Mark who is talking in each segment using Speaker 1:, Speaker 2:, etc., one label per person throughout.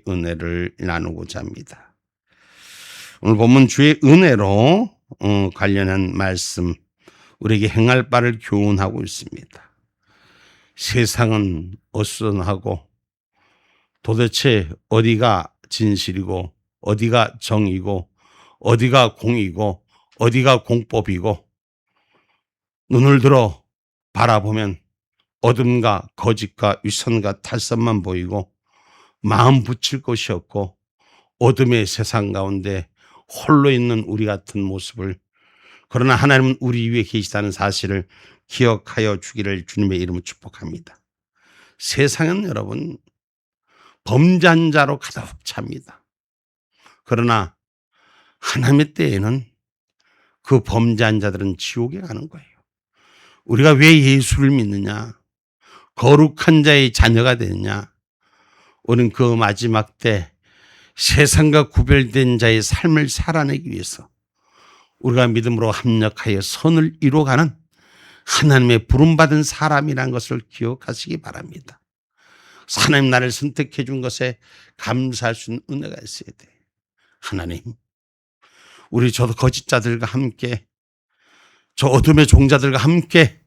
Speaker 1: 은혜를 나누고자 합니다. 오늘 본문 주의 은혜로 관련한 말씀, 우리에게 행할 바를 교훈하고 있습니다. 세상은 어수선하고 도대체 어디가 진실이고 어디가 정의고 어디가 공이고 어디가 공법이고, 눈을 들어 바라보면 어둠과 거짓과 위선과 탈선만 보이고 마음 붙일 것이 없고 어둠의 세상 가운데 홀로 있는 우리 같은 모습을, 그러나 하나님은 우리 위에 계시다는 사실을 기억하여 주기를 주님의 이름으로 축복합니다. 세상은 여러분 범죄한 자로 가득 찹니다. 그러나 하나님의 때에는 그 범죄한 자들은 지옥에 가는 거예요. 우리가 왜 예수를 믿느냐, 거룩한 자의 자녀가 되느냐, 우리는 그 마지막 때 세상과 구별된 자의 삶을 살아내기 위해서 우리가 믿음으로 합력하여 선을 이루어가는 하나님의 부름받은 사람이라는 것을 기억하시기 바랍니다. 하나님 나를 선택해 준 것에 감사할 수 있는 은혜가 있어야 돼. 하나님, 우리 저 거짓자들과 함께, 저 어둠의 종자들과 함께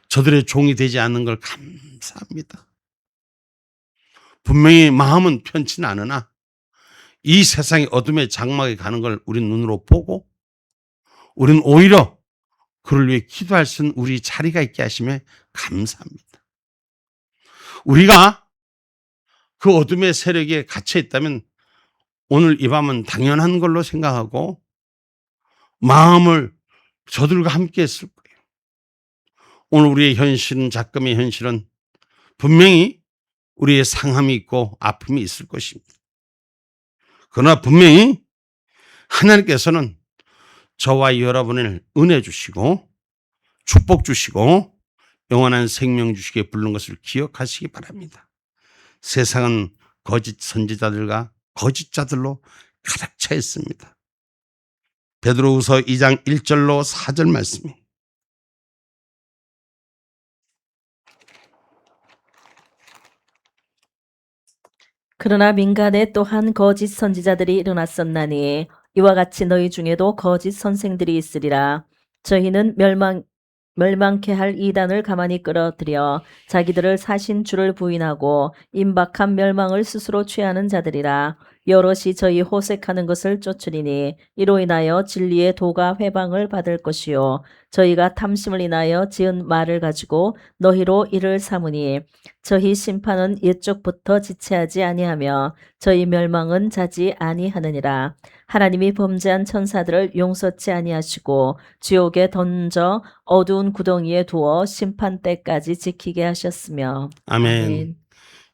Speaker 1: 저들의 종이 되지 않는 걸 감사합니다. 분명히 마음은 편치는 않으나 이 세상의 어둠의 장막에 가는 걸 우리 눈으로 보고 우리는 오히려 그를 위해 기도할 수 있는 우리 자리가 있게 하시며 감사합니다. 우리가 그 어둠의 세력에 갇혀 있다면 오늘 이 밤은 당연한 걸로 생각하고 마음을 저들과 함께 했을 거예요. 오늘 우리의 현실은, 작금의 현실은 분명히 우리의 상함이 있고 아픔이 있을 것입니다. 그러나 분명히 하나님께서는 저와 여러분을 은혜 주시고 축복 주시고 영원한 생명 주시기에 부른 것을 기억하시기 바랍니다. 세상은 거짓 선지자들과 거짓자들로 가득 차 있습니다. 베드로후서 2장 1절로 4절 말씀이,
Speaker 2: 그러나 민간에 또한 거짓 선지자들이 일어났었나니 이와 같이 너희 중에도 거짓 선생들이 있으리라. 저희는 멸망케 할 이단을 가만히 끌어들여 자기들을 사신 주를 부인하고 임박한 멸망을 스스로 취하는 자들이라. 여럿이 저희 호색하는 것을 쫓으리니 이로 인하여 진리의 도가 회방을 받을 것이요 저희가 탐심을 인하여 지은 말을 가지고 너희로 이를 삼으니 저희 심판은 옛적부터 지체하지 아니하며 저희 멸망은 자지 아니하느니라. 하나님이 범죄한 천사들을 용서치 아니하시고 지옥에 던져 어두운 구덩이에 두어 심판 때까지 지키게 하셨으며.
Speaker 1: 아멘.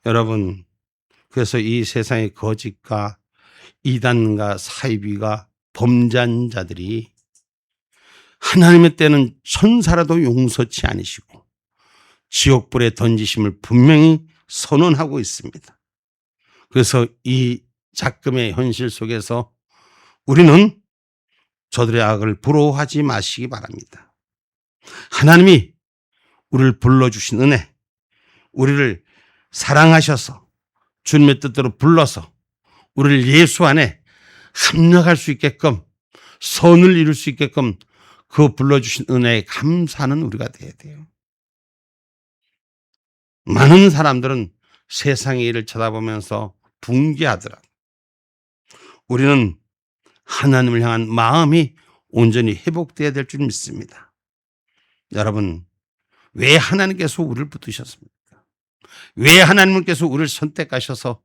Speaker 1: 여러분, 그래서 이 세상의 거짓과 이단과 사이비가 범죄한 자들이 하나님의 때는 천사라도 용서치 않으시고 지옥불에 던지심을 분명히 선언하고 있습니다. 그래서 이 작금의 현실 속에서 우리는 저들의 악을 부러워하지 마시기 바랍니다. 하나님이 우리를 불러주신 은혜, 우리를 사랑하셔서 주님의 뜻대로 불러서 우리를 예수 안에 합력할 수 있게끔, 선을 이룰 수 있게끔 그 불러주신 은혜에 감사하는 우리가 되어야 돼요. 많은 사람들은 세상의 일을 쳐다보면서 붕괴하더라. 우리는 하나님을 향한 마음이 온전히 회복되어야 될 줄 믿습니다. 여러분, 왜 하나님께서 우리를 붙드셨습니까? 왜 하나님께서 우리를 선택하셔서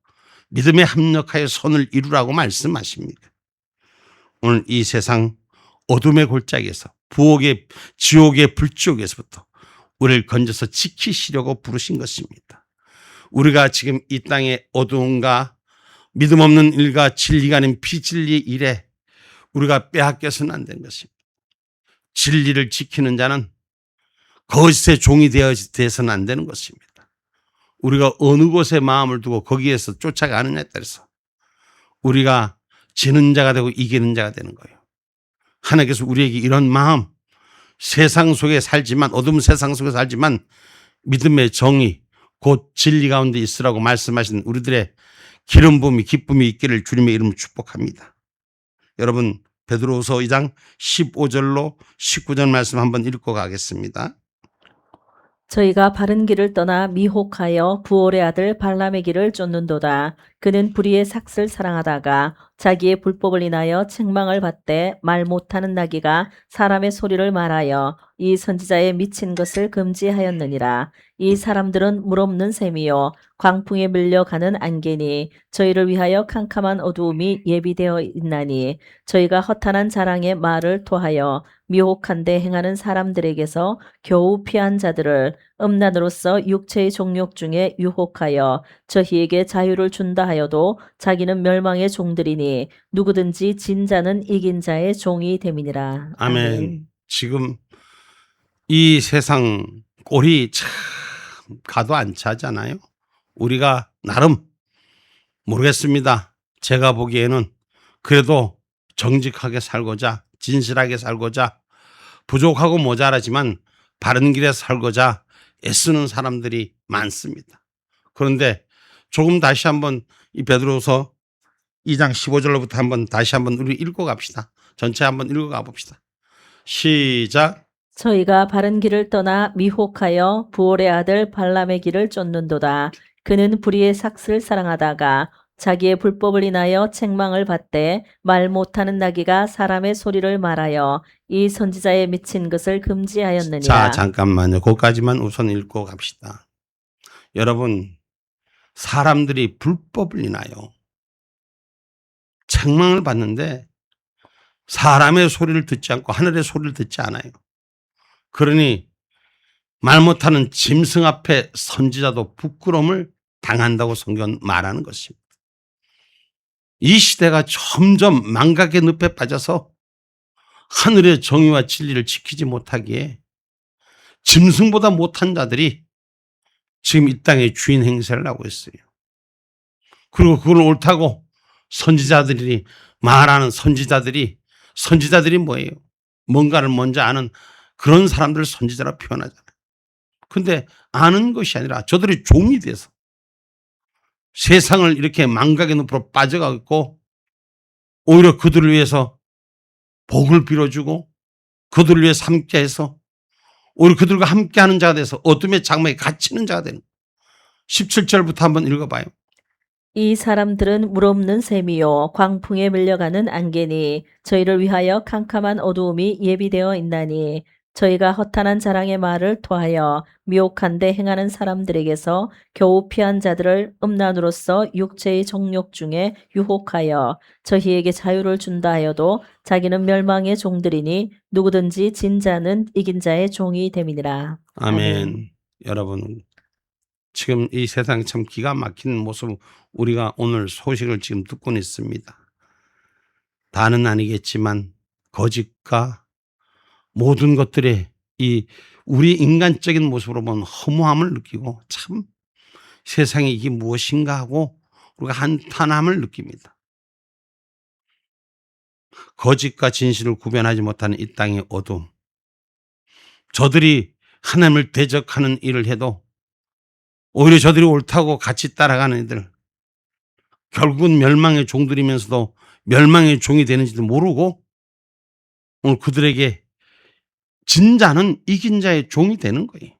Speaker 1: 믿음에 합력하여 선을 이루라고 말씀하십니까? 오늘 이 세상 어둠의 골짜기에서, 부옥의 지옥의 불지옥에서부터 우리를 건져서 지키시려고 부르신 것입니다. 우리가 지금 이 땅의 어두움과 믿음 없는 일과 진리가 아닌 비진리의 일에 우리가 빼앗겨서는 안 되는 것입니다. 진리를 지키는 자는 거짓의 종이 되어서는 안 되는 것입니다. 우리가 어느 곳에 마음을 두고 거기에서 쫓아가느냐에 따라서 우리가 지는 자가 되고 이기는 자가 되는 거예요. 하나님께서 우리에게 이런 마음, 세상 속에 살지만, 어두운 세상 속에 살지만 믿음의 정의 곧 진리 가운데 있으라고 말씀하신 우리들의 기름 부음이 기쁨이 있기를 주님의 이름으로 축복합니다. 여러분 베드로후서 2장 15절로 19절 말씀 한번 읽고 가겠습니다.
Speaker 2: 저희가 바른 길을 떠나 미혹하여 부올의 아들 발람의 길을 쫓는도다. 그는 불의의 삭슬 사랑하다가 자기의 불법을 인하여 책망을 받되 말 못하는 나귀가 사람의 소리를 말하여 이 선지자의 미친 것을 금지하였느니라. 이 사람들은 물없는 셈이요 광풍에 밀려가는 안개니 저희를 위하여 캄캄한 어두움이 예비되어 있나니 저희가 허탄한 자랑의 말을 토하여 미혹한데 행하는 사람들에게서 겨우 피한 자들을 음란으로서 육체의 종욕 중에 유혹하여 저희에게 자유를 준다 하여도 자기는 멸망의 종들이니 누구든지 진 자는 이긴 자의 종이 됨이니라.
Speaker 1: 아멘. 지금 이 세상 꼴이 참 가도 안 차잖아요. 우리가 나름 모르겠습니다. 제가 보기에는 그래도 정직하게 살고자 진실하게 살고자 부족하고 모자라지만 바른 길에 살고자 애쓰는 사람들이 많습니다. 그런데 조금 다시 한번 이 베드로후서 2장 15절로부터 한번 다시 한번 우리 읽고 갑시다. 전체 한번 읽어 가봅시다. 시작.
Speaker 2: 저희가 바른 길을 떠나 미혹하여 부올의 아들 발람의 길을 쫓는도다. 그는 불의의 삭슬 사랑하다가 자기의 불법을 인하여 책망을 받되 말 못하는 나귀가 사람의 소리를 말하여 이 선지자의 미친 것을 금지하였느니라.
Speaker 1: 자, 잠깐만요. 거기까지만 우선 읽고 갑시다. 여러분, 사람들이 불법을 인하여 책망을 받는데 사람의 소리를 듣지 않고 하늘의 소리를 듣지 않아요. 그러니 말 못하는 짐승 앞에 선지자도 부끄러움을 당한다고 성경은 말하는 것입니다. 이 시대가 점점 망각의 늪에 빠져서 하늘의 정의와 진리를 지키지 못하기에 짐승보다 못한 자들이 지금 이 땅에 주인 행세를 하고 있어요. 그리고 그걸 옳다고 선지자들이 말하는 선지자들이 뭐예요? 뭔가를 먼저 아는 그런 사람들을 선지자라 표현하잖아요. 근데 아는 것이 아니라 저들이 종이 돼서 세상을 이렇게 망각의 늪으로 빠져가고 오히려 그들을 위해서 복을 빌어주고 그들을 위해서 함께해서 오히려 그들과 함께하는 자가 돼서 어둠의 장막에 갇히는 자가 되는 거예요. 17절부터 한번 읽어봐요.
Speaker 2: 이 사람들은 물없는 셈이요 광풍에 밀려가는 안개니 저희를 위하여 캄캄한 어두움이 예비되어 있나니 저희가 허탄한 자랑의 말을 토하여 미혹한데 행하는 사람들에게서 겨우 피한 자들을 음란으로서 육체의 정욕 중에 유혹하여 저희에게 자유를 준다 하여도 자기는 멸망의 종들이니 누구든지 진 자는 이긴 자의 종이 됨이니라.
Speaker 1: 아멘. 여러분, 지금 이 세상이 참 기가 막히는 모습 우리가 오늘 소식을 지금 듣고는 있습니다. 다는 아니겠지만 거짓과 모든 것들의 이 우리 인간적인 모습으로 보면 허무함을 느끼고 참 세상에 이게 무엇인가 하고 우리가 한탄함을 느낍니다. 거짓과 진실을 구별하지 못하는 이 땅의 어둠. 저들이 하나님을 대적하는 일을 해도 오히려 저들이 옳다고 같이 따라가는 이들. 결국은 멸망의 종들이면서도 멸망의 종이 되는지도 모르고 오늘 그들에게 진 자는 이긴 자의 종이 되는 거예요.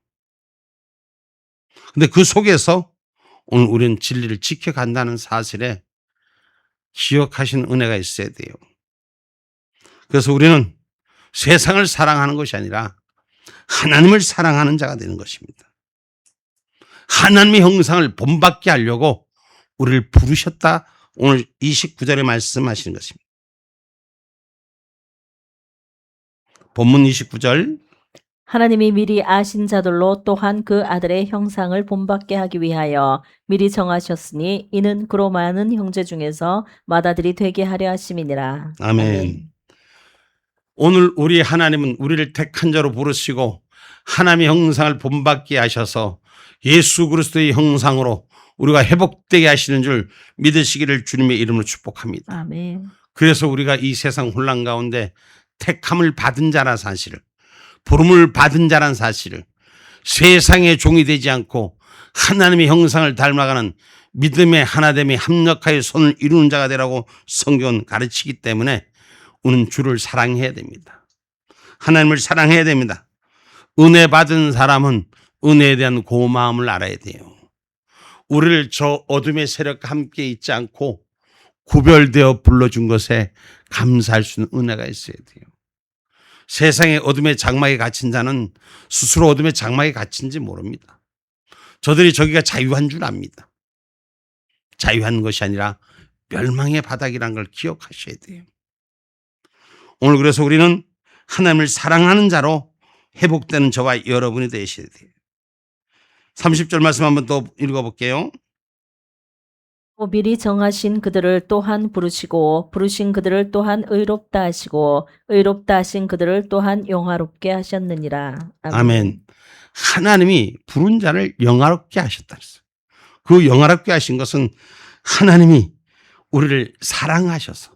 Speaker 1: 근데 그 속에서 오늘 우리는 진리를 지켜간다는 사실에 기억하시는 은혜가 있어야 돼요. 그래서 우리는 세상을 사랑하는 것이 아니라 하나님을 사랑하는 자가 되는 것입니다. 하나님의 형상을 본받게 하려고 우리를 부르셨다. 오늘 29절에 말씀하시는 것입니다. 본문 29절.
Speaker 2: 하나님이 미리 아신 자들로 또한 그 아들의 형상을 본받게 하기 위하여 미리 정하셨으니 이는 그로 많은 형제 중에서 맏아들이 되게 하려 하심이니라.
Speaker 1: 아멘. 오늘 우리 하나님은 우리를 택한 자로 부르시고 하나님의 형상을 본받게 하셔서 예수 그리스도의 형상으로 우리가 회복되게 하시는 줄 믿으시기를 주님의 이름으로 축복합니다.
Speaker 2: 아멘.
Speaker 1: 그래서 우리가 이 세상 혼란 가운데 택함을 받은 자란 사실을, 부름을 받은 자란 사실을, 세상의 종이 되지 않고 하나님의 형상을 닮아가는 믿음의 하나됨이 합력하여 손을 이루는 자가 되라고 성경은 가르치기 때문에 우리는 주를 사랑해야 됩니다. 하나님을 사랑해야 됩니다. 은혜 받은 사람은 은혜에 대한 고마움을 알아야 돼요. 우리를 저 어둠의 세력과 함께 있지 않고 구별되어 불러준 것에 감사할 수 있는 은혜가 있어야 돼요. 세상의 어둠의 장막에 갇힌 자는 스스로 어둠의 장막에 갇힌지 모릅니다. 저들이 저기가 자유한 줄 압니다. 자유한 것이 아니라 멸망의 바닥이란 걸 기억하셔야 돼요. 오늘 그래서 우리는 하나님을 사랑하는 자로 회복되는 저와 여러분이 되셔야 돼요. 30절 말씀 한번 더 읽어볼게요.
Speaker 2: 또 미리 정하신 그들을 또한 부르시고 부르신 그들을 또한 의롭다 하시고 의롭다 하신 그들을 또한 영화롭게 하셨느니라.
Speaker 1: 아멘. 하나님이 부른 자를 영화롭게 하셨다 했어요. 그 영화롭게 하신 것은 하나님이 우리를 사랑하셔서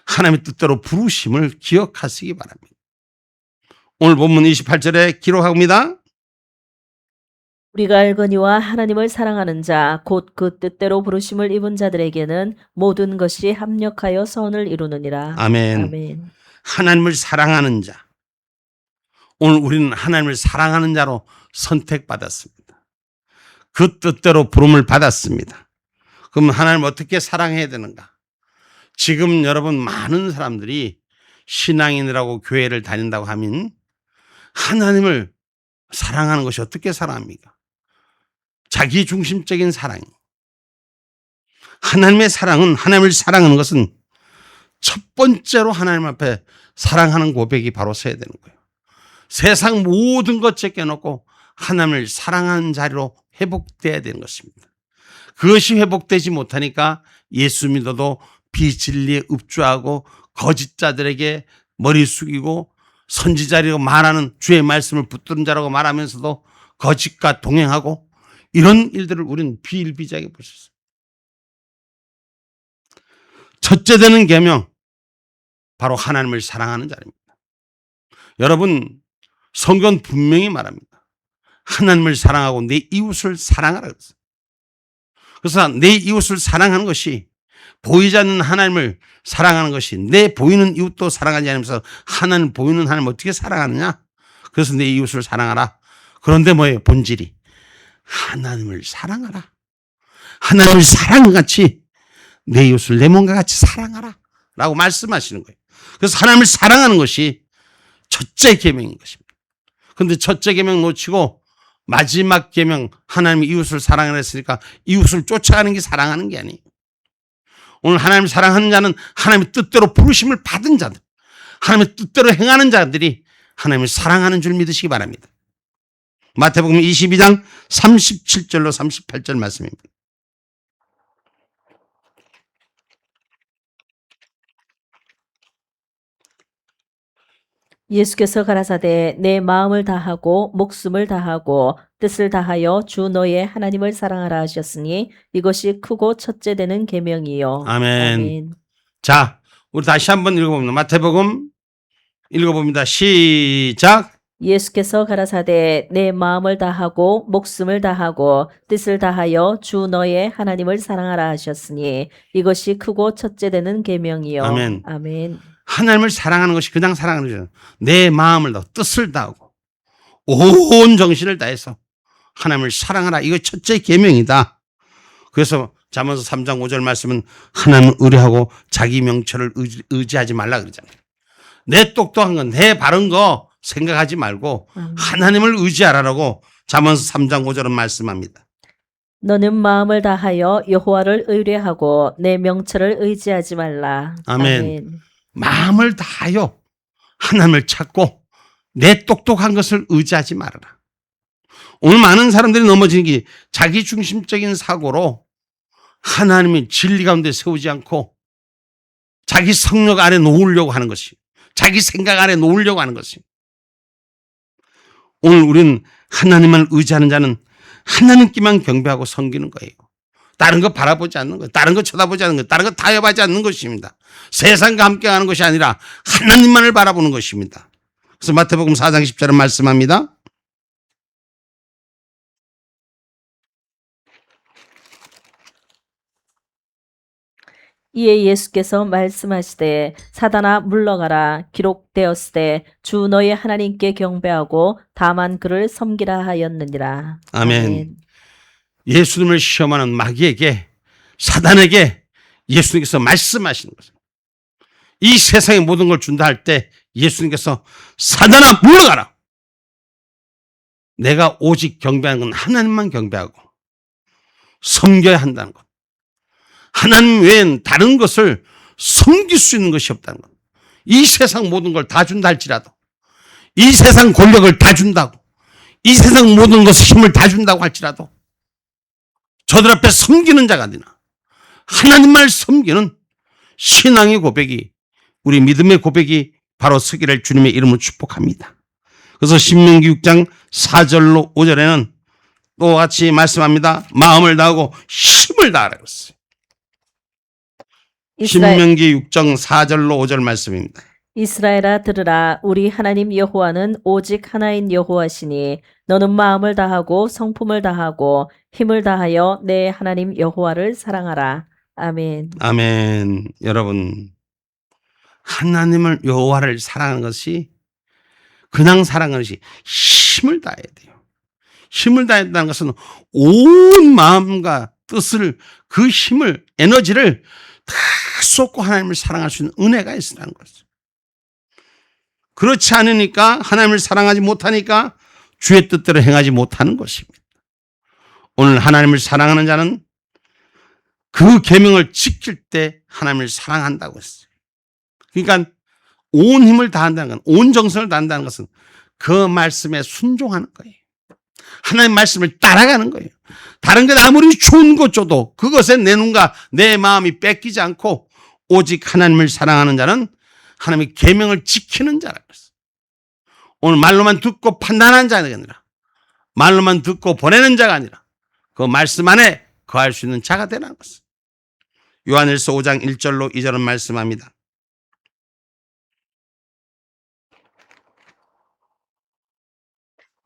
Speaker 1: 하나님의 뜻대로 부르심을 기억하시기 바랍니다. 오늘 본문 28절에 기록합니다.
Speaker 2: 우리가 알거니와 하나님을 사랑하는 자 곧 그 뜻대로 부르심을 입은 자들에게는 모든 것이 합력하여 선을 이루느니라.
Speaker 1: 아멘.
Speaker 2: 아멘.
Speaker 1: 하나님을 사랑하는 자. 오늘 우리는 하나님을 사랑하는 자로 선택받았습니다. 그 뜻대로 부름을 받았습니다. 그럼 하나님을 어떻게 사랑해야 되는가? 지금 여러분 많은 사람들이 신앙인이라고 교회를 다닌다고 하면 하나님을 사랑하는 것이 어떻게 사랑합니까? 자기 중심적인 사랑이. 하나님의 사랑은, 하나님을 사랑하는 것은 첫 번째로 하나님 앞에 사랑하는 고백이 바로 서야 되는 거예요. 세상 모든 것 제껴놓고 하나님을 사랑하는 자리로 회복돼야 되는 것입니다. 그것이 회복되지 못하니까 예수 믿어도 비진리에 읍주하고 거짓자들에게 머리 숙이고 선지자라고 말하는 주의 말씀을 붙드는 자라고 말하면서도 거짓과 동행하고 이런 일들을 우리는 비일비재하게 볼 수 있습니다. 첫째 되는 계명, 바로 하나님을 사랑하는 자입니다. 여러분, 성경은 분명히 말합니다. 하나님을 사랑하고 내 이웃을 사랑하라 그랬어요. 그래서 내 이웃을 사랑하는 것이 보이지 않는 하나님을 사랑하는 것이 내 보이는 이웃도 사랑하지 않으면서 하나님 보이는 하나님 어떻게 사랑하느냐? 그래서 내 이웃을 사랑하라. 그런데 뭐예요? 본질이 하나님을 사랑하라. 하나님을 사랑한 같이 내 이웃을 내 몸과 같이 사랑하라 라고 말씀하시는 거예요. 그래서 하나님을 사랑하는 것이 첫째 계명인 것입니다. 그런데 첫째 계명 놓치고 마지막 계명 하나님 이웃을 사랑하라 했으니까 이웃을 쫓아가는 게 사랑하는 게 아니에요. 오늘 하나님을 사랑하는 자는 하나님의 뜻대로 부르심을 받은 자들, 하나님의 뜻대로 행하는 자들이 하나님을 사랑하는 줄 믿으시기 바랍니다. 마태복음 22장 37절로 38절 말씀입니다.
Speaker 2: 예수께서 가라사대 내 마음을 다하고 목숨을 다하고 뜻을 다하여 주 너의 하나님을 사랑하라 하셨으니 이것이 크고 첫째 되는 계명이요.
Speaker 1: 아멘. 자, 우리 다시 한번 읽어봅니다. 마태복음 읽어봅니다. 시작.
Speaker 2: 예수께서 가라사대 내 마음을 다하고 목숨을 다하고 뜻을 다하여 주 너의 하나님을 사랑하라 하셨으니 이것이 크고 첫째 되는 계명이요.
Speaker 1: 아멘.
Speaker 2: 아멘.
Speaker 1: 하나님을 사랑하는 것이 그냥 사랑하는 거죠. 내 마음을 다하고 뜻을 다하고 온 정신을 다해서 하나님을 사랑하라. 이거 첫째 계명이다. 그래서 잠언서 3장 5절 말씀은 하나님을 의뢰하고 자기 명철을 의지하지 말라 그러잖아요. 내 똑똑한 건 내 바른 거 생각하지 말고 하나님을 의지하라라고 잠언서 3장 5절은 말씀합니다.
Speaker 2: 너는 마음을 다하여 여호와를 의뢰하고 내 명철을 의지하지 말라.
Speaker 1: 아멘. 마음을 다하여 하나님을 찾고 내 똑똑한 것을 의지하지 말아라. 오늘 많은 사람들이 넘어지는 게 자기 중심적인 사고로 하나님의 진리 가운데 세우지 않고 자기 성력 아래 놓으려고 하는 것이, 자기 생각 아래 놓으려고 하는 것이. 오늘 우리는 하나님을 의지하는 자는 하나님께만 경배하고 섬기는 거예요. 다른 거 바라보지 않는 거예요. 다른 거 쳐다보지 않는 거예요. 다른 거 타협하지 않는 것입니다. 세상과 함께 하는 것이 아니라 하나님만을 바라보는 것입니다. 그래서 마태복음 4장 10절은 말씀합니다.
Speaker 2: 이에 예수께서 말씀하시되 사단아 물러가라 기록되었으되 주 너의 하나님께 경배하고 다만 그를 섬기라 하였느니라.
Speaker 1: 아멘. 예수님을 시험하는 마귀에게, 사단에게 예수님께서 말씀하시는 거죠. 이 세상의 모든 걸 준다 할 때 예수님께서 사단아 물러가라. 내가 오직 경배하는 건 하나님만 경배하고 섬겨야 한다는 것. 하나님 외엔 다른 것을 섬길 수 있는 것이 없다는 것. 이 세상 모든 걸 다 준다 할지라도, 이 세상 권력을 다 준다고, 이 세상 모든 것을 힘을 다 준다고 할지라도 저들 앞에 섬기는 자가 되나 하나님만 섬기는 신앙의 고백이, 우리 믿음의 고백이 바로 서기를 주님의 이름으로 축복합니다. 그래서 신명기 6장 4절로 5절에는 또 같이 말씀합니다. 마음을 다하고 힘을 다하라 그랬어요. 신명기 6장 4절로 5절 말씀입니다.
Speaker 2: 이스라엘아 들으라 우리 하나님 여호와는 오직 하나인 여호와시니 너는 마음을 다하고 성품을 다하고 힘을 다하여 내 하나님 여호와를 사랑하라. 아멘.
Speaker 1: 아멘. 여러분, 하나님을 여호와를 사랑하는 것이 그냥 사랑하는 것이 힘을 다해야 돼요. 힘을 다한다는 것은 온 마음과 뜻을, 그 힘을, 에너지를 다 쏟고 하나님을 사랑할 수 있는 은혜가 있으라는 거죠. 그렇지 않으니까, 하나님을 사랑하지 못하니까 주의 뜻대로 행하지 못하는 것입니다. 오늘 하나님을 사랑하는 자는 그 계명을 지킬 때 하나님을 사랑한다고 했어요. 그러니까 온 힘을 다한다는 건, 온 정성을 다한다는 것은 그 말씀에 순종하는 거예요. 하나님 말씀을 따라가는 거예요. 다른 것 아무리 좋은 것 줘도 그것에 내 눈과 내 마음이 뺏기지 않고 오직 하나님을 사랑하는 자는 하나님의 계명을 지키는 자라고 했어요. 오늘 말로만 듣고 판단하는 자가 아니라, 말로만 듣고 보내는 자가 아니라 그 말씀 안에 거할 수 있는 자가 되라는 것을 요한일서 5장 1절로 2절은 말씀합니다.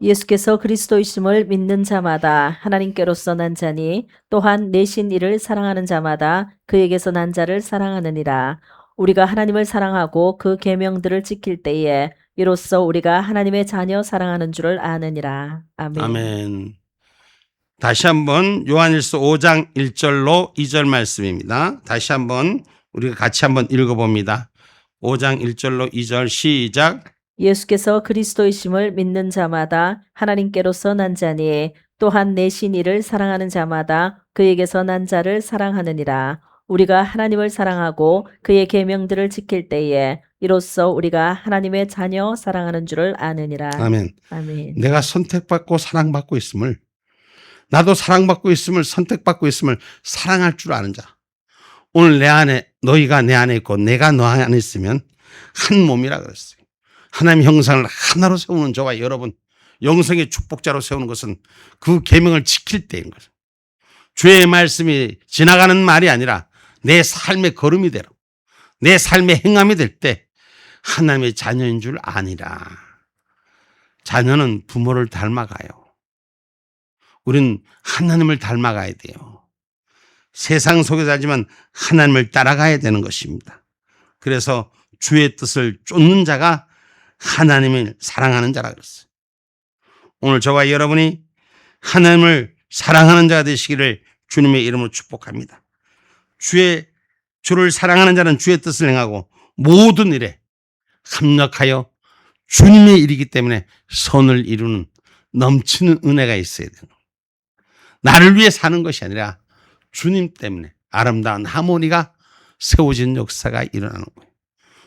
Speaker 2: 예수께서 그리스도이심을 믿는 자마다 하나님께로서 난 자니 또한 내신 이를 사랑하는 자마다 그에게서 난 자를 사랑하느니라. 우리가 하나님을 사랑하고 그 계명들을 지킬 때에 이로써 우리가 하나님의 자녀 사랑하는 줄을 아느니라. 아멘.
Speaker 1: 아멘. 다시 한번 요한일서 5장 1절로 2절 말씀입니다. 다시 한번 우리가 같이 한번 읽어봅니다. 5장 1절로 2절 시작.
Speaker 2: 예수께서 그리스도이심을 믿는 자마다 하나님께로서 난 자니 또한 내신 이를 사랑하는 자마다 그에게서 난 자를 사랑하느니라. 우리가 하나님을 사랑하고 그의 계명들을 지킬 때에 이로써 우리가 하나님의 자녀 사랑하는 줄을 아느니라.
Speaker 1: 아멘.
Speaker 2: 아멘.
Speaker 1: 내가 선택받고 사랑받고 있음을, 나도 사랑받고 있음을, 선택받고 있음을 사랑할 줄 아는 자. 오늘 내 안에, 너희가 내 안에 있고 내가 너 안에 있으면 한 몸이라 그랬어요. 하나님의 형상을 하나로 세우는 저와 여러분, 영성의 축복자로 세우는 것은 그 계명을 지킬 때인 거죠. 주의 말씀이 지나가는 말이 아니라 내 삶의 걸음이 되라, 내 삶의 행함이 될 때 하나님의 자녀인 줄 아니라. 자녀는 부모를 닮아가요. 우린 하나님을 닮아가야 돼요. 세상 속에 살지만 하나님을 따라가야 되는 것입니다. 그래서 주의 뜻을 쫓는 자가 하나님을 사랑하는 자라 그랬어요. 오늘 저와 여러분이 하나님을 사랑하는 자가 되시기를 주님의 이름으로 축복합니다. 주를 사랑하는 자는 주의 뜻을 행하고 모든 일에 합력하여 주님의 일이기 때문에 선을 이루는 넘치는 은혜가 있어야 되는 거예요. 나를 위해 사는 것이 아니라 주님 때문에 아름다운 하모니가 세워진 역사가 일어나는 거예요.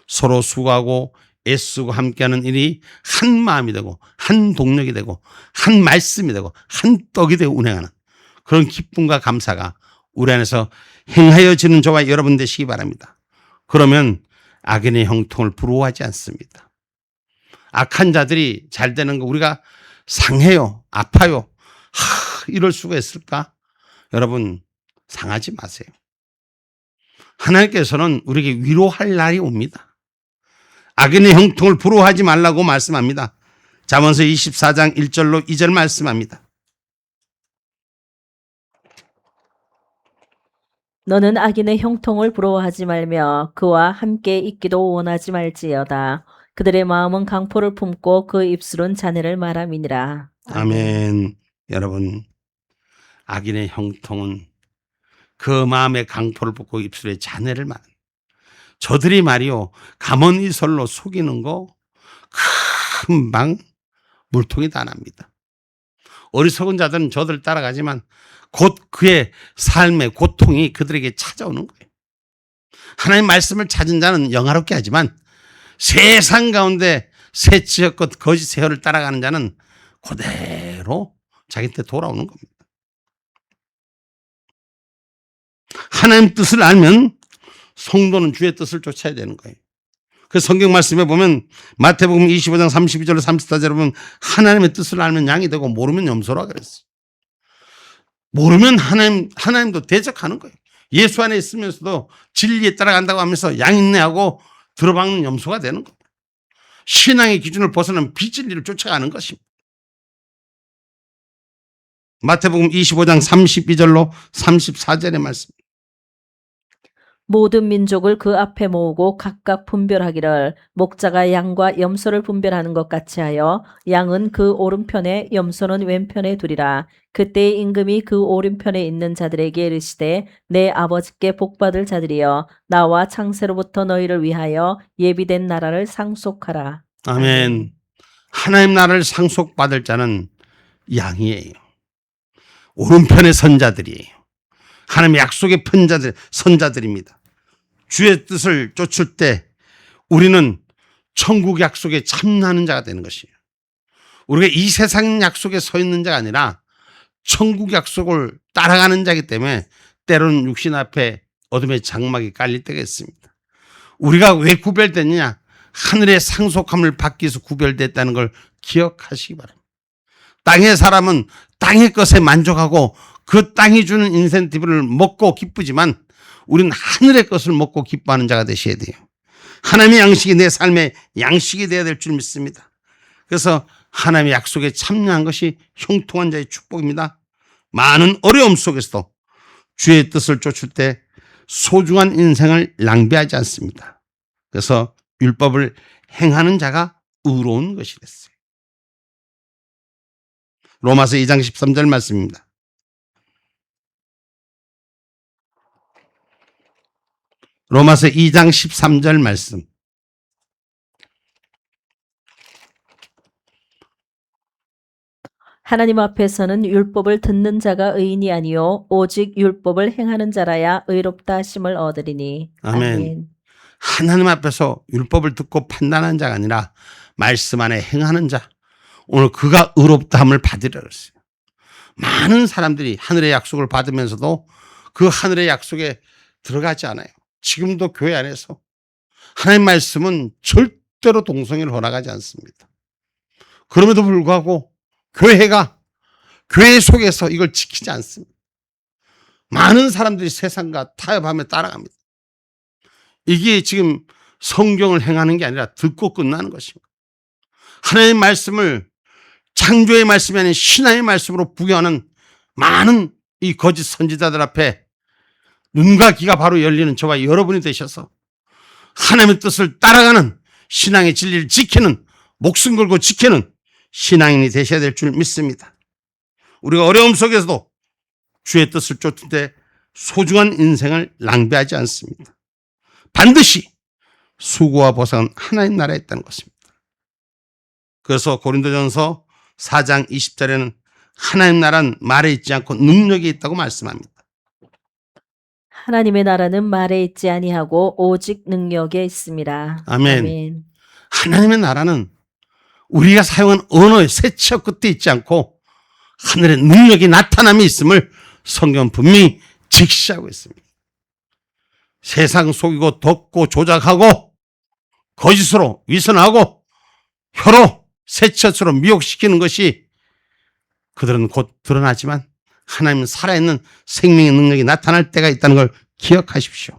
Speaker 1: 서로 수고하고 애쓰고 함께하는 일이 한 마음이 되고 한 동력이 되고 한 말씀이 되고 한 떡이 되고 운행하는 그런 기쁨과 감사가 우리 안에서 행하여지는 저와 여러분 되시기 바랍니다. 그러면 악인의 형통을 부러워하지 않습니다. 악한 자들이 잘 되는 거 우리가 상해요, 아파요. 이럴 수가 있을까? 여러분, 상하지 마세요. 하나님께서는 우리에게 위로할 날이 옵니다. 악인의 형통을 부러워하지 말라고 말씀합니다. 잠언서 24장 1절로 2절 말씀합니다.
Speaker 2: 너는 악인의 형통을 부러워하지 말며 그와 함께 있기도 원하지 말지어다. 그들의 마음은 강포를 품고 그 입술은 잔해를 말함이니라.
Speaker 1: 아멘. 여러분, 악인의 형통은 그 마음의 강포를 붓고 입술에 잔해를 말. 저들이 말이요, 가문이설로 속이는 거 금방 물통이 다 납니다. 어리석은 자들은 저들을 따라가지만 곧 그의 삶의 고통이 그들에게 찾아오는 거예요. 하나님 말씀을 찾은 자는 영화롭게 하지만 세상 가운데 새치었고 거짓 세혈을 따라가는 자는 그대로 자기한테 돌아오는 겁니다. 하나님 뜻을 알면 성도는 주의 뜻을 쫓아야 되는 거예요. 그 성경 말씀에 보면 마태복음 25장 32절로 34절에 보면 하나님의 뜻을 알면 양이 되고 모르면 염소라 그랬어요. 모르면 하나님도 대적하는 거예요. 예수 안에 있으면서도 진리에 따라간다고 하면서 양인내하고 들어박는 염소가 되는 거예요. 신앙의 기준을 벗어나면 비진리를 쫓아가는 것입니다. 마태복음 25장 32절로 34절의 말씀.
Speaker 2: 모든 민족을 그 앞에 모으고 각각 분별하기를 목자가 양과 염소를 분별하는 것 같이 하여 양은 그 오른편에 염소는 왼편에 두리라. 그때 임금이 그 오른편에 있는 자들에게 이르시되 내 아버지께 복받을 자들이여 나와 창세로부터 너희를 위하여 예비된 나라를 상속하라.
Speaker 1: 아멘. 하나님 나라를 상속받을 자는 양이에요. 오른편의 선자들이에요. 하나님의 약속의 선자들입니다. 주의 뜻을 쫓을 때 우리는 천국 약속에 참여하는 자가 되는 것이에요. 우리가 이 세상 약속에 서 있는 자가 아니라 천국 약속을 따라가는 자이기 때문에 때로는 육신 앞에 어둠의 장막이 깔릴 때가 있습니다. 우리가 왜 구별됐느냐? 하늘의 상속함을 받기 위해서 구별됐다는 걸 기억하시기 바랍니다. 땅의 사람은 땅의 것에 만족하고 그 땅이 주는 인센티브를 먹고 기쁘지만 우리는 하늘의 것을 먹고 기뻐하는 자가 되셔야 돼요. 하나님의 양식이 내 삶의 양식이 되어야 될 줄 믿습니다. 그래서 하나님의 약속에 참여한 것이 형통한 자의 축복입니다. 많은 어려움 속에서도 주의 뜻을 쫓을 때 소중한 인생을 낭비하지 않습니다. 그래서 율법을 행하는 자가 의로운 것이 됐어요. 로마서 2장 13절 말씀입니다. 로마서 2장 13절 말씀.
Speaker 2: 하나님 앞에서는 율법을 듣는 자가 의인이 아니요 오직 율법을 행하는 자라야 의롭다 하심을 얻으리니.
Speaker 1: 아멘. 하나님 앞에서 율법을 듣고 판단하는 자가 아니라 말씀 안에 행하는 자. 오늘 그가 의롭다함을 받으리라 그랬어요. 많은 사람들이 하늘의 약속을 받으면서도 그 하늘의 약속에 들어가지 않아요. 지금도 교회 안에서 하나님 말씀은 절대로 동성애를 허락하지 않습니다. 그럼에도 불구하고 교회 속에서 이걸 지키지 않습니다. 많은 사람들이 세상과 타협하며 따라갑니다. 이게 지금 성경을 행하는 게 아니라 듣고 끝나는 것입니다. 하나님의 말씀을 창조의 말씀이 아닌 신화의 말씀으로 부여하는 많은 이 거짓 선지자들 앞에 눈과 귀가 바로 열리는 저와 여러분이 되셔서 하나님의 뜻을 따라가는 신앙의 진리를 지키는, 목숨 걸고 지키는 신앙인이 되셔야 될 줄 믿습니다. 우리가 어려움 속에서도 주의 뜻을 쫓을 때 소중한 인생을 낭비하지 않습니다. 반드시 수고와 보상은 하나님 나라에 있다는 것입니다. 그래서 고린도전서 4장 20절에는 하나님 나라는 말에 있지 않고 능력이 있다고 말씀합니다.
Speaker 2: 하나님의 나라는 말에 있지 아니하고 오직 능력에 있습니다.
Speaker 1: 아멘. 하나님의 나라는 우리가 사용한 언어의 세치어 끝에 있지 않고 하늘의 능력이 나타남이 있음을 성경은 분명히 직시하고 있습니다. 세상 속이고 덮고 조작하고 거짓으로 위선하고 혀로 세치어처럼 미혹시키는 것이 그들은 곧 드러나지만 하나님은 살아있는 생명의 능력이 나타날 때가 있다는 걸 기억하십시오.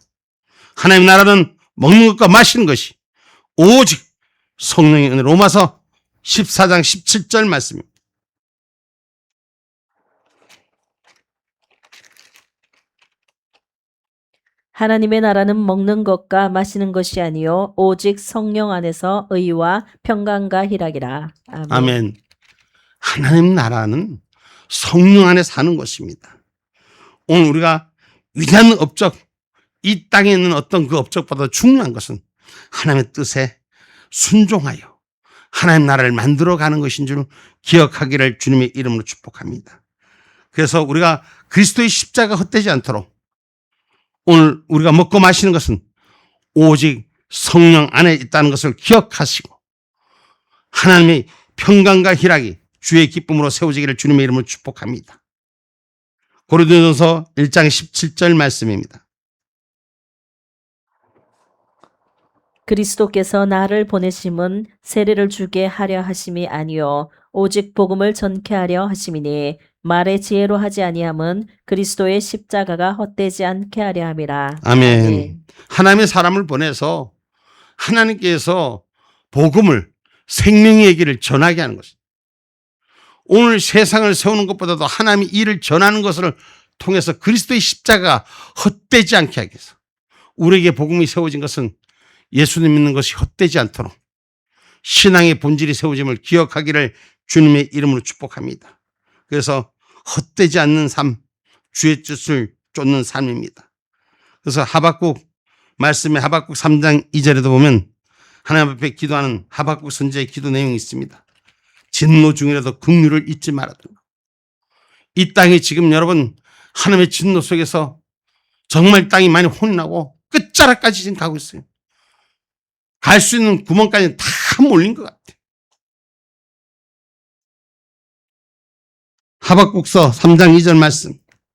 Speaker 1: 하나님의 나라는 먹는 것과 마시는 것이 오직 성령의 은혜. 로마서 14장 17절 말씀입니다.
Speaker 2: 하나님의 나라는 먹는 것과 마시는 것이 아니요 오직 성령 안에서 의와 평강과 희락이라. 아멘.
Speaker 1: 아멘. 하나님 나라는 성령 안에 사는 것입니다. 오늘 우리가 위대한 업적, 이 땅에 있는 어떤 그 업적보다 중요한 것은 하나님의 뜻에 순종하여 하나님 나라를 만들어가는 것인 줄 기억하기를 주님의 이름으로 축복합니다. 그래서 우리가 그리스도의 십자가 헛되지 않도록 오늘 우리가 먹고 마시는 것은 오직 성령 안에 있다는 것을 기억하시고 하나님의 평강과 희락이 주의 기쁨으로 세워지기를 주님의 이름으로 축복합니다. 고린도전서 1장 17절 말씀입니다.
Speaker 2: 그리스도께서 나를 보내심은 세례를 주게 하려 하심이 아니요 오직 복음을 전케 하려 하심이니 말의 지혜로 하지 아니함은 그리스도의 십자가가 헛되지 않게 하려 함이라.
Speaker 1: 아멘. 하나님의 사람을 보내서 하나님께서 복음을, 생명의 얘기를 전하게 하는 것입니다. 오늘 세상을 세우는 것보다도 하나님의 일을 전하는 것을 통해서 그리스도의 십자가가 헛되지 않게 하기 위해서 우리에게 복음이 세워진 것은 예수님 믿는 것이 헛되지 않도록 신앙의 본질이 세워짐을 기억하기를 주님의 이름으로 축복합니다. 그래서 헛되지 않는 삶, 주의 뜻을 쫓는 삶입니다. 그래서 하박국 말씀에 하박국 3장 2절에도 보면 하나님 앞에 기도하는 하박국 선지자의 기도 내용이 있습니다. 진노 중이라도 긍휼을 잊지 말아두고. 이 땅이 지금 여러분 하나님의 진노 속에서 정말 땅이 많이 혼이 나고 끝자락까지 지금 가고 있어요. 갈 수 있는 구멍까지 다 몰린 것 같아요. 하박국서 3장 2절 말씀.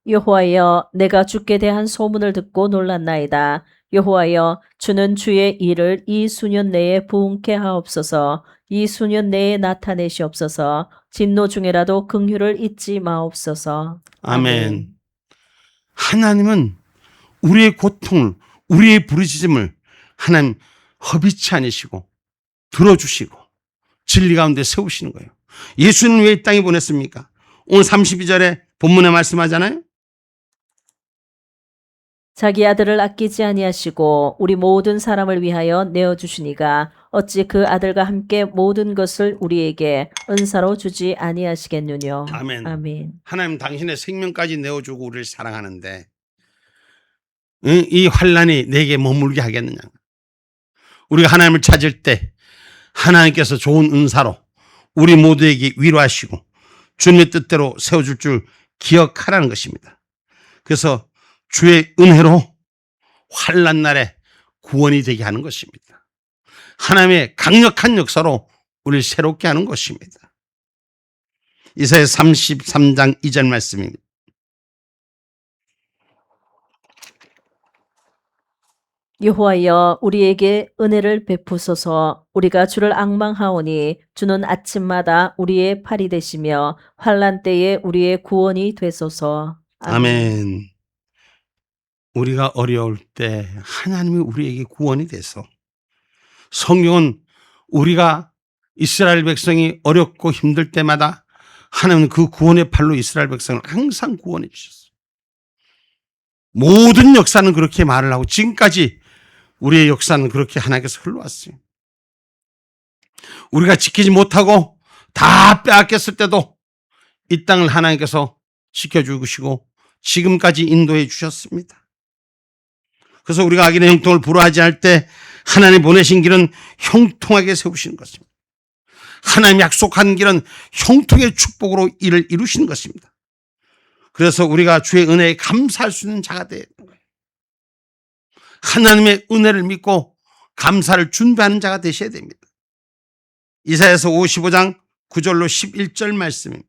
Speaker 2: 여호와여 내가 주께 대한 소문을 듣고 놀랐나이다. 여호와여 주는 주의 일을 이 수년 내에 부응케 하옵소서. 이 수년 내에 나타내시옵소서. 진노 중에라도 긍휼을 잊지 마옵소서.
Speaker 1: 아멘. 하나님은 우리의 고통을, 우리의 부르짖음을 하나님 허비치 않으시고 들어주시고 진리 가운데 세우시는 거예요. 예수는 왜 이 땅에 보냈습니까? 오늘 32절에 본문에 말씀하잖아요.
Speaker 2: 자기 아들을 아끼지 아니하시고 우리 모든 사람을 위하여 내어주시니가 어찌 그 아들과 함께 모든 것을 우리에게 은사로 주지 아니하시겠느뇨.
Speaker 1: 아멘.
Speaker 2: 아멘.
Speaker 1: 하나님 당신의 생명까지 내어주고 우리를 사랑하는데 이 환난이 내게 머물게 하겠느냐. 우리가 하나님을 찾을 때 하나님께서 좋은 은사로 우리 모두에게 위로하시고 주님의 뜻대로 세워줄 줄 기억하라는 것입니다. 그래서 주의 은혜로 환난 날에 구원이 되게 하는 것입니다. 하나님의 강력한 역사로 우리를 새롭게 하는 것입니다. 이사야 33장 2절 말씀입니다.
Speaker 2: 여호와여 우리에게 은혜를 베푸소서. 우리가 주를 앙망하오니 주는 아침마다 우리의 팔이 되시며 환난 때에 우리의 구원이 되소서.
Speaker 1: 아멘. 우리가 어려울 때 하나님이 우리에게 구원이 돼서 성경은 우리가 이스라엘 백성이 어렵고 힘들 때마다 하나님은 그 구원의 팔로 이스라엘 백성을 항상 구원해 주셨어요. 모든 역사는 그렇게 말을 하고 지금까지 우리의 역사는 그렇게 하나님께서 흘러왔어요. 우리가 지키지 못하고 다 빼앗겼을 때도 이 땅을 하나님께서 지켜주시고 지금까지 인도해 주셨습니다. 그래서 우리가 악인의 형통을 불허하지 않을 때 하나님 보내신 길은 형통하게 세우시는 것입니다. 하나님 약속한 길은 형통의 축복으로 이를 이루시는 것입니다. 그래서 우리가 주의 은혜에 감사할 수 있는 자가 되는 거예요. 하나님의 은혜를 믿고 감사를 준비하는 자가 되셔야 됩니다. 이사야서 55장 9절로 11절 말씀입니다.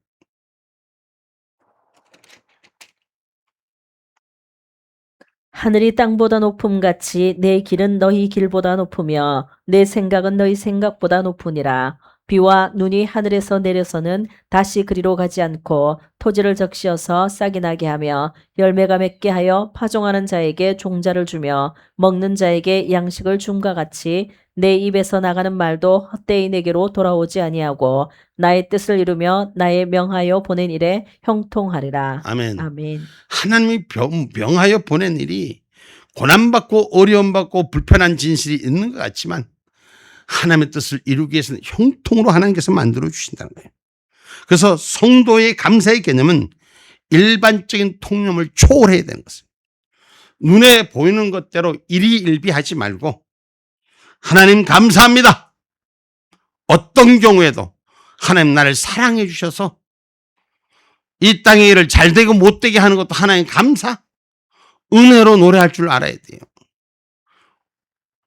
Speaker 2: 하늘이 땅보다 높음같이 내 길은 너희 길보다 높으며 내 생각은 너희 생각보다 높으니라. 비와 눈이 하늘에서 내려서는 다시 그리로 가지 않고 토지를 적시어서 싹이 나게 하며 열매가 맺게 하여 파종하는 자에게 종자를 주며 먹는 자에게 양식을 줌과 같이 내 입에서 나가는 말도 헛되이 내게로 돌아오지 아니하고 나의 뜻을 이루며 나의 명하여 보낸 일에 형통하리라.
Speaker 1: 아멘.
Speaker 2: 아멘.
Speaker 1: 하나님이 명하여 보낸 일이 고난받고 어려움받고 불편한 진실이 있는 것 같지만 하나님의 뜻을 이루기 위해서는 형통으로 하나님께서 만들어 주신다는 거예요. 그래서 성도의 감사의 개념은 일반적인 통념을 초월해야 되는 것입니다. 눈에 보이는 것대로 일희일비하지 말고 하나님 감사합니다. 어떤 경우에도 하나님 나를 사랑해 주셔서 이 땅의 일을 잘되고 못되게 하는 것도 하나님 감사, 은혜로 노래할 줄 알아야 돼요.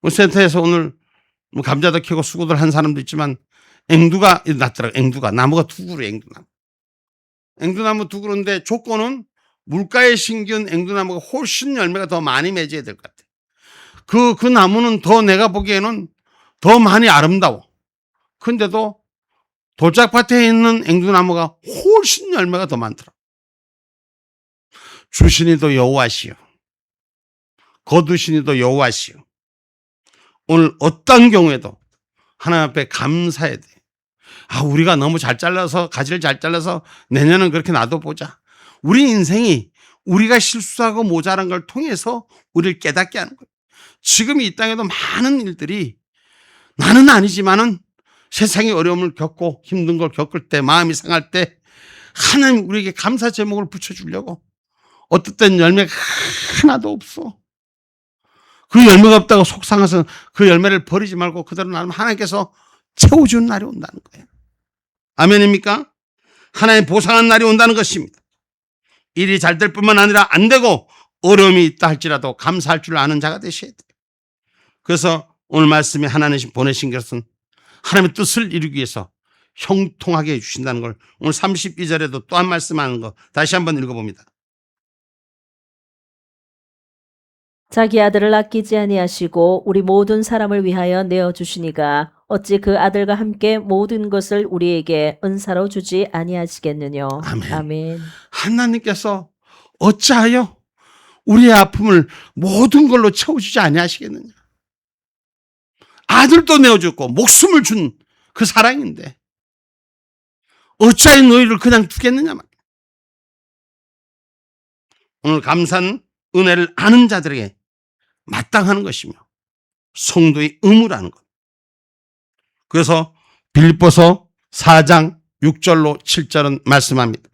Speaker 1: 센터에서 오늘 감자도 캐고 수고들 한 사람도 있지만 앵두가 났더라고요. 앵두가 나무가 두 그루, 앵두나무. 앵두나무 두 그루인데 조건은 물가에 심기운 앵두나무가 훨씬 열매가 더 많이 맺어야 될 것 같아요. 그 나무는 더 내가 보기에는 더 많이 아름다워. 근데도 돌짝밭에 있는 앵두나무가 훨씬 열매가 더 많더라. 주신이도 여호와시요 거두신이도 여호와시요. 오늘 어떤 경우에도 하나님 앞에 감사해야 돼. 우리가 너무 잘 잘라서 가지를 잘 잘라서 내년은 그렇게 놔둬보자. 우리 인생이 우리가 실수하고 모자란 걸 통해서 우리를 깨닫게 하는 거예요. 지금 이 땅에도 많은 일들이 나는 아니지만은 세상의 어려움을 겪고 힘든 걸 겪을 때 마음이 상할 때 하나님 우리에게 감사 제목을 붙여주려고 어떨 땐 열매가 하나도 없어. 그 열매가 없다고 속상해서 그 열매를 버리지 말고 그대로 놔두면 하나님께서 채워주는 날이 온다는 거예요. 아멘입니까? 하나님 보상한 날이 온다는 것입니다. 일이 잘 될 뿐만 아니라 안 되고 어려움이 있다 할지라도 감사할 줄 아는 자가 되셔야 돼요. 그래서 오늘 말씀에 하나님 보내신 것은 하나님의 뜻을 이루기 위해서 형통하게 해주신다는 걸 오늘 32절에도 또 한 말씀하는 거 다시 한번 읽어봅니다.
Speaker 2: 자기 아들을 아끼지 아니하시고 우리 모든 사람을 위하여 내어주시니가 어찌 그 아들과 함께 모든 것을 우리에게 은사로 주지 아니하시겠느냐.
Speaker 1: 아멘.
Speaker 2: 아멘.
Speaker 1: 하나님께서 어찌하여 우리의 아픔을 모든 걸로 채워주지 아니하시겠느냐. 아들도 내어줬고 목숨을 준 그 사랑인데 어찌하여 너희를 그냥 두겠느냐. 오늘 감사는 은혜를 아는 자들에게 마땅하는 것이며 성도의 의무라는 것. 그래서 빌립보서 4장 6절로 7절은 말씀합니다.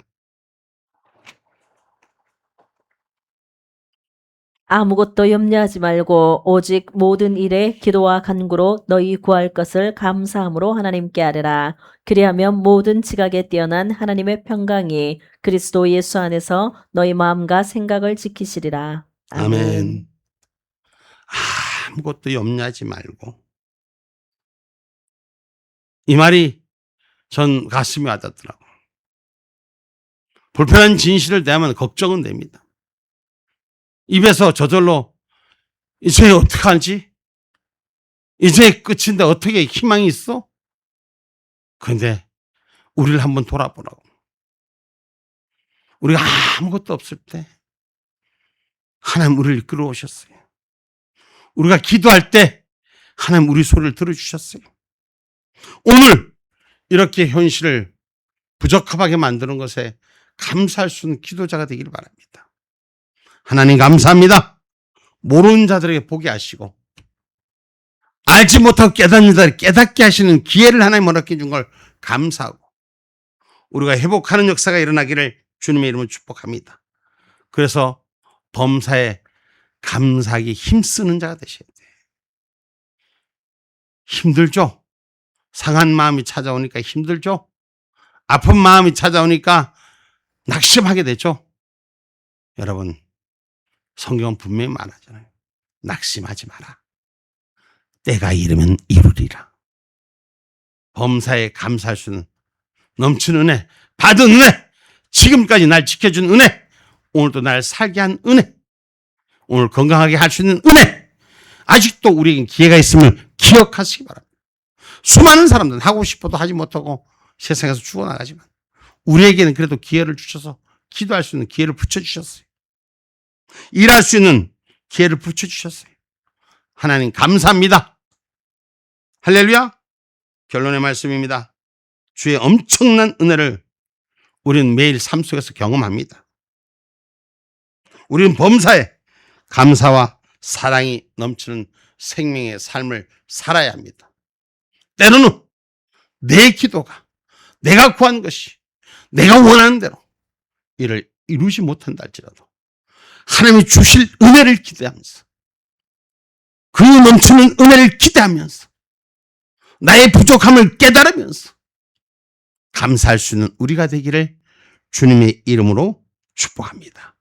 Speaker 2: 아무것도 염려하지 말고 오직 모든 일에 기도와 간구로 너희 구할 것을 감사함으로 하나님께 아뢰라. 그리하면 모든 지각에 뛰어난 하나님의 평강이 그리스도 예수 안에서 너희 마음과 생각을 지키시리라.
Speaker 1: 아멘. 아무것도 염려하지 말고. 이 말이 전 가슴이 와닿더라고요. 불편한 진실을 대하면 걱정은 됩니다. 입에서 저절로 이제 어떡하지? 이제 끝인데 어떻게 희망이 있어? 그런데 우리를 한번 돌아보라고. 우리가 아무것도 없을 때 하나님 우리를 이끌어 오셨어요. 우리가 기도할 때 하나님 우리 소리를 들어주셨어요. 오늘 이렇게 현실을 부적합하게 만드는 것에 감사할 수 있는 기도자가 되기를 바랍니다. 하나님 감사합니다. 모르는 자들에게 보게 하시고 알지 못하고 깨닫는 자들에게 깨닫게 하시는 기회를 하나님 허락해 준 걸 감사하고 우리가 회복하는 역사가 일어나기를 주님의 이름으로 축복합니다. 그래서 범사에 감사하기 힘쓰는 자가 되셔야 돼요. 힘들죠? 상한 마음이 찾아오니까 힘들죠? 아픈 마음이 찾아오니까 낙심하게 되죠? 여러분 성경은 분명히 말하잖아요. 낙심하지 마라. 때가 이르면 이루리라. 범사에 감사할 수 있는 넘치는 은혜, 받은 은혜, 지금까지 날 지켜준 은혜, 오늘도 날 살게 한 은혜, 오늘 건강하게 할 수 있는 은혜, 아직도 우리에겐 기회가 있음을 기억하시기 바랍니다. 수많은 사람들은 하고 싶어도 하지 못하고 세상에서 죽어나가지만 우리에게는 그래도 기회를 주셔서 기도할 수 있는 기회를 붙여주셨어요. 일할 수 있는 기회를 붙여주셨어요. 하나님 감사합니다. 할렐루야. 결론의 말씀입니다. 주의 엄청난 은혜를 우리는 매일 삶 속에서 경험합니다. 우리는 범사에 감사와 사랑이 넘치는 생명의 삶을 살아야 합니다. 때로는 내 기도가, 내가 구한 것이 내가 원하는 대로 이를 이루지 못한다 할지라도 하나님이 주실 은혜를 기대하면서, 그 넘치는 은혜를 기대하면서, 나의 부족함을 깨달으면서 감사할 수 있는 우리가 되기를 주님의 이름으로 축복합니다.